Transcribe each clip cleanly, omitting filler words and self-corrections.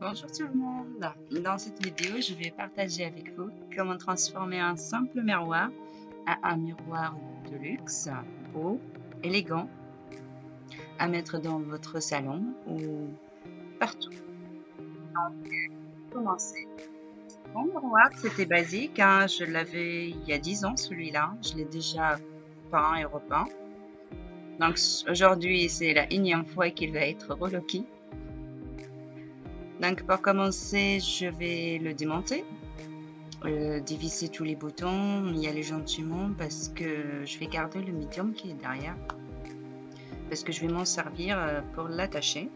Bonjour tout le monde. Dans cette vidéo, je vais partager avec vous comment transformer un simple miroir à un miroir de luxe, beau, élégant, à mettre dans votre salon ou partout. Donc, commencer. Mon miroir, c'était basique, hein. Je l'avais il y a 10 ans celui-là. Je l'ai déjà peint et repeint. Donc aujourd'hui, c'est la énième fois qu'il va être reloqué. Donc pour commencer, je vais le démonter, dévisser tous les boutons, y aller gentiment parce que je vais garder le médium qui est derrière, parce que je vais m'en servir pour l'attacher.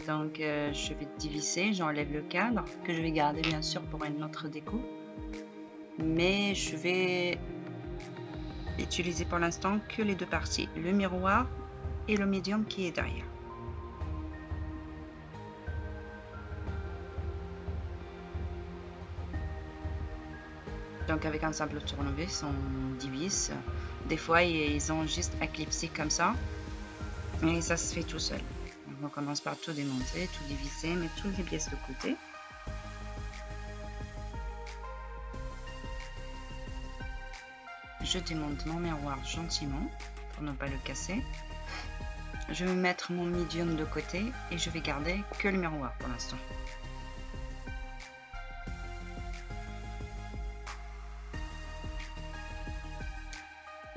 Donc je vais dévisser, j'enlève le cadre que je vais garder bien sûr pour une autre déco, mais je vais utiliser pour l'instant que les deux parties, le miroir et le médium qui est derrière. Donc avec un simple tournevis, on divise. Des fois, ils ont juste à clipser comme ça. Et ça se fait tout seul. Donc on commence par tout démonter, tout diviser, mettre toutes les pièces de côté. Je démonte mon miroir gentiment pour ne pas le casser. Je vais mettre mon médium de côté et je vais garder que le miroir pour l'instant.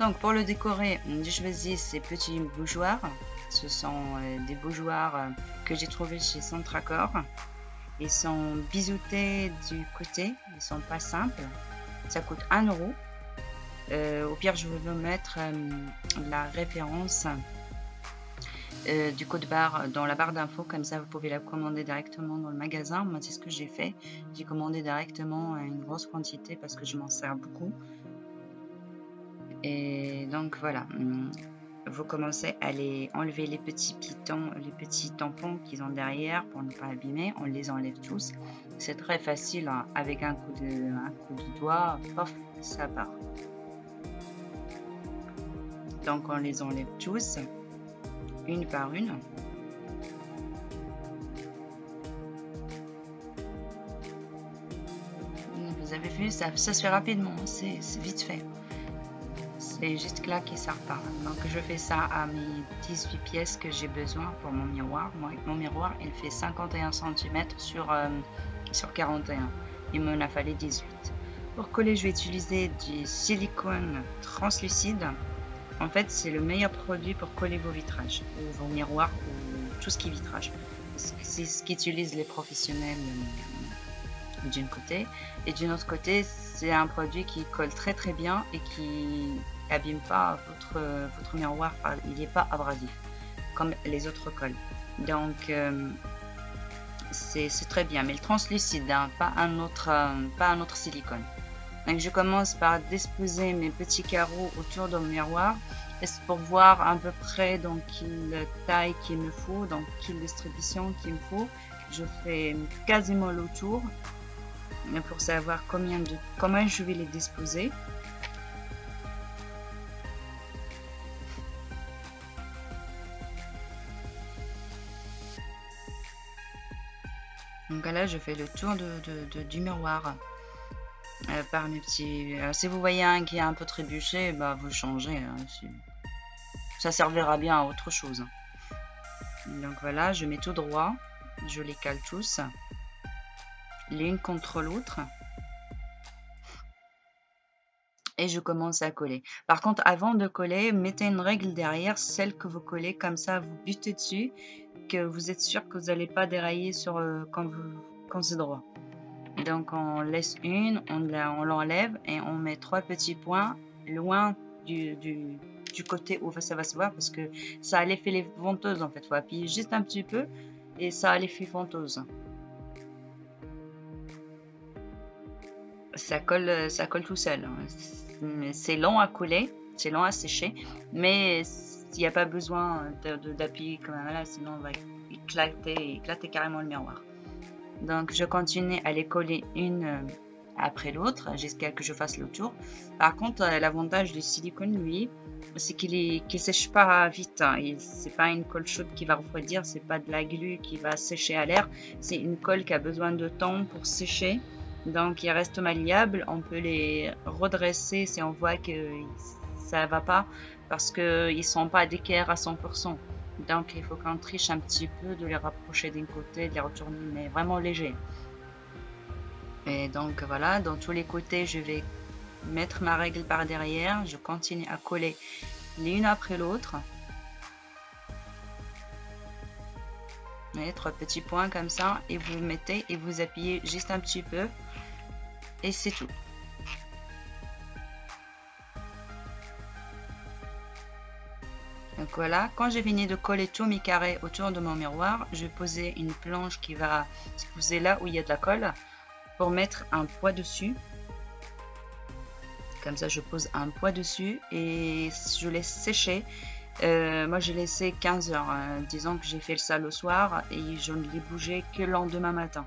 Donc pour le décorer, j'ai choisi ces petits bougeoirs. Ce sont des bougeoirs que j'ai trouvés chez Centracor. Ils sont biseautés du côté, ils sont pas simples. Ça coûte 1 €. Au pire, je vais vous mettre la référence du code barre dans la barre d'infos, comme ça vous pouvez la commander directement dans le magasin. Moi, c'est ce que j'ai fait. J'ai commandé directement une grosse quantité parce que je m'en sers beaucoup. Et donc voilà, vous commencez à enlever les petits pitons, les petits tampons qu'ils ont derrière pour ne pas abîmer. On les enlève tous. C'est très facile, hein. Avec un coup de doigt, pof, ça part. Donc on les enlève tous, une par une. Vous avez vu, ça se fait rapidement, c'est vite fait. C'est juste claquer, ça repart. Donc je fais ça à mes 18 pièces que j'ai besoin pour mon miroir. Mon miroir, il fait 51 cm sur 41. Il m'en a fallu 18. Pour coller, je vais utiliser du silicone translucide. En fait, c'est le meilleur produit pour coller vos vitrages, ou vos miroirs, ou tout ce qui est vitrage. C'est ce qu'utilisent les professionnels d'une côté. Et d'une autre côté, c'est un produit qui colle très très bien et qui abîme pas votre miroir. Il n'est pas abrasif comme les autres colles. Donc c'est très bien. Mais le translucide, hein, pas un autre silicone. Donc je commence par disposer mes petits carreaux autour de mon miroir pour voir à peu près dans quelle taille qu'il me faut, dans quelle distribution qu'il me faut. Je fais quasiment le tour pour savoir comment je vais les disposer. Donc là, je fais le tour du miroir par mes petits. Si vous voyez un qui est un peu trébuché, bah vous changez. Hein, ça servira bien à autre chose. Donc voilà, je mets tout droit, je les cale tous, l'une contre l'autre. Et je commence à coller. Par contre, avant de coller, mettez une règle derrière, celle que vous collez, comme ça vous butez dessus, que vous êtes sûr que vous n'allez pas dérailler quand c'est droit. Donc on laisse une, on l'enlève et on met 3 petits points loin du côté où ça va se voir, parce que ça a l'effet venteuse en fait. Il faut appuyer juste un petit peu et ça a l'effet venteuse. Ça colle tout seul. C'est long à coller, c'est long à sécher, mais il n'y a pas besoin d'appuyer comme là, sinon on va éclater carrément le miroir. Donc je continue à les coller une après l'autre jusqu'à que je fasse le tour. Par contre, l'avantage du silicone, lui, c'est qu'il sèche pas vite. Hein. C'est pas une colle chaude qui va refroidir, c'est pas de la glu qui va sécher à l'air. C'est une colle qui a besoin de temps pour sécher. Donc, il reste malléable. On peut les redresser si on voit que ça va pas parce qu'ils sont pas d'équerre à 100%. Donc, il faut qu'on triche un petit peu de les rapprocher d'un côté, de les retourner, mais vraiment léger. Et donc, voilà, dans tous les côtés, je vais mettre ma règle par derrière. Je continue à coller l'une après l'autre. Et 3 petits points comme ça. Et vous mettez et vous appuyez juste un petit peu. Et c'est tout. Donc voilà, quand j'ai fini de coller tous mes carrés autour de mon miroir, je vais poser une planche qui va se poser là où il y a de la colle pour mettre un poids dessus. Comme ça, je pose un poids dessus et je laisse sécher. Moi, j'ai laissé 15 heures. Disons que j'ai fait ça le soir et je ne l'ai bougé que le lendemain matin.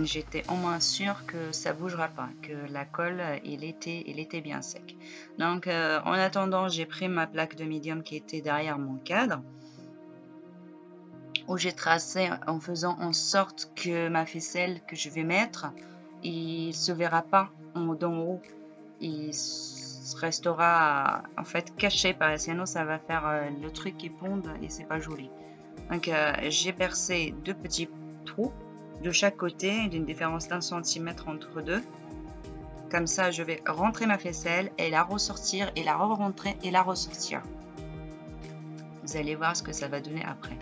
J'étais au moins sûre que ça bougera pas, que la colle, il était bien sec. Donc, en attendant, j'ai pris ma plaque de médium qui était derrière mon cadre, où j'ai tracé en faisant en sorte que ma ficelle que je vais mettre, il se verra pas d'en haut. Il restera en fait caché, sinon ça va faire le truc qui ponde et c'est pas joli. Donc, j'ai percé 2 petits trous de chaque côté, d'une différence d'1 centimètre entre deux. Comme ça, je vais rentrer ma ficelle et la ressortir et la re-rentrer et la ressortir. Vous allez voir ce que ça va donner après.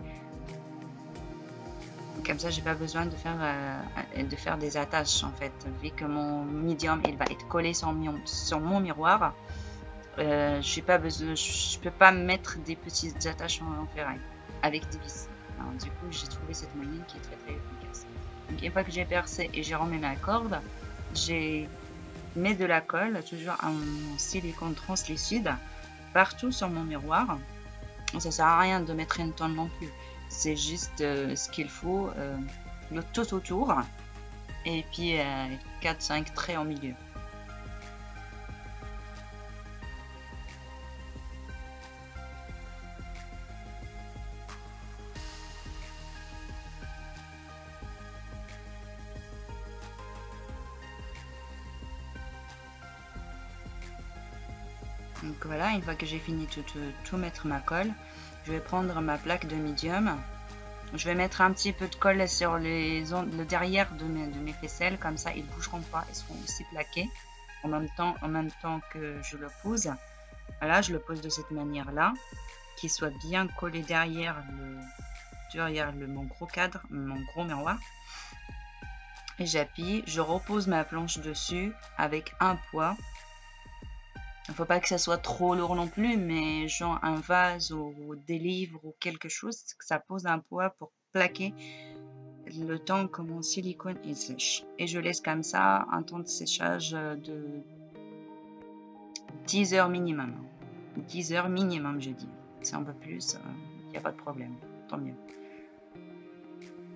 Comme ça, j'ai pas besoin de faire des attaches en fait. Vu que mon médium il va être collé sur mon miroir, je peux pas mettre des petites attaches en ferraille avec des vis. Alors, du coup, j'ai trouvé cette moyenne qui est très efficace. Donc, une fois que j'ai percé et j'ai remis ma corde, j'ai mis de la colle, toujours en silicone translucide, partout sur mon miroir. Ça sert à rien de mettre une tonne non plus. C'est juste ce qu'il faut, le tout autour, et puis 4-5 traits au milieu. Donc voilà, une fois que j'ai fini tout mettre ma colle, je vais prendre ma plaque de médium. Je vais mettre un petit peu de colle sur le derrière de mes ficelles, comme ça ils ne bougeront pas, ils seront aussi plaqués en même temps que je le pose. Voilà, je le pose de cette manière-là, qu'il soit bien collé derrière mon gros cadre, mon gros miroir. Et j'appuie, je repose ma planche dessus avec un poids. Il ne faut pas que ça soit trop lourd non plus, mais genre un vase ou des livres ou quelque chose, que ça pose un poids pour plaquer le temps que mon silicone il sèche. Et je laisse comme ça un temps de séchage de 10 heures minimum. 10 heures minimum, je dis. Si on peut plus, il n'y a pas de problème. Tant mieux.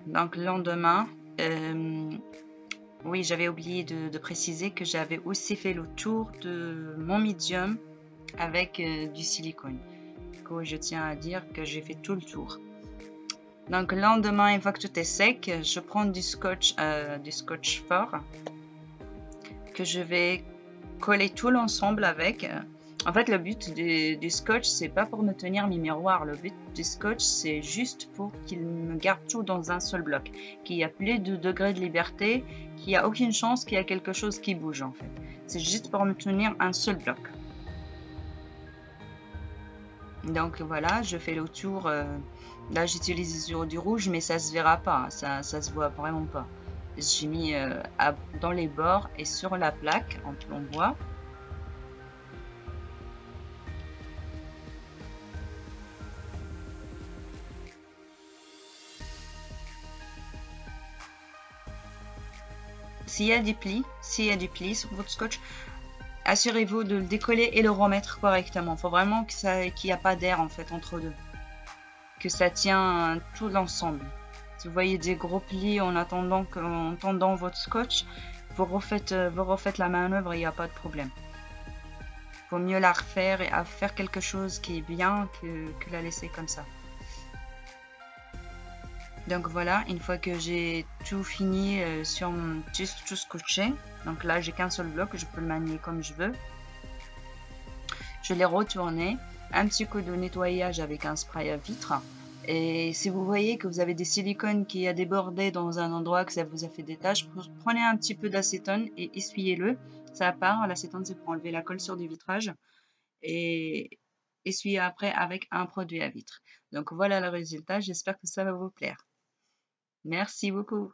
Donc, le lendemain, oui, j'avais oublié de préciser que j'avais aussi fait le tour de mon médium avec du silicone. Du coup, je tiens à dire que j'ai fait tout le tour. Donc, le lendemain, une fois que tout est sec, je prends du scotch fort que je vais coller tout l'ensemble avec. En fait, le but du scotch, c'est pas pour me tenir mes miroirs. Le but du scotch, c'est juste pour qu'il me garde tout dans un seul bloc. Qu'il y a plus de degrés de liberté, qu'il n'y a aucune chance qu'il y a quelque chose qui bouge en fait. C'est juste pour me tenir un seul bloc. Donc voilà, je fais le tour. Là, j'utilise du rouge, mais ça se verra pas. Ça se voit vraiment pas. J'ai mis dans les bords et sur la plaque en plomb bois. S'il y a des plis sur votre scotch, assurez-vous de le décoller et le remettre correctement. Il faut vraiment qu'il n'y a pas d'air en fait entre deux. Que ça tient tout l'ensemble. Si vous voyez des gros plis en tendant votre scotch, vous refaites la manœuvre, il n'y a pas de problème. Vaut mieux la refaire et faire quelque chose qui est bien que la laisser comme ça. Donc voilà, une fois que j'ai tout fini sur tout scotché, donc là j'ai qu'un seul bloc, je peux le manier comme je veux. Je l'ai retourné, un petit coup de nettoyage avec un spray à vitre. Et si vous voyez que vous avez des silicones qui a débordé dans un endroit, que ça vous a fait des taches, prenez un petit peu d'acétone et essuyez-le. Ça part, l'acétone c'est pour enlever la colle sur du vitrage. Et essuyez après avec un produit à vitre. Donc voilà le résultat, j'espère que ça va vous plaire. Merci beaucoup.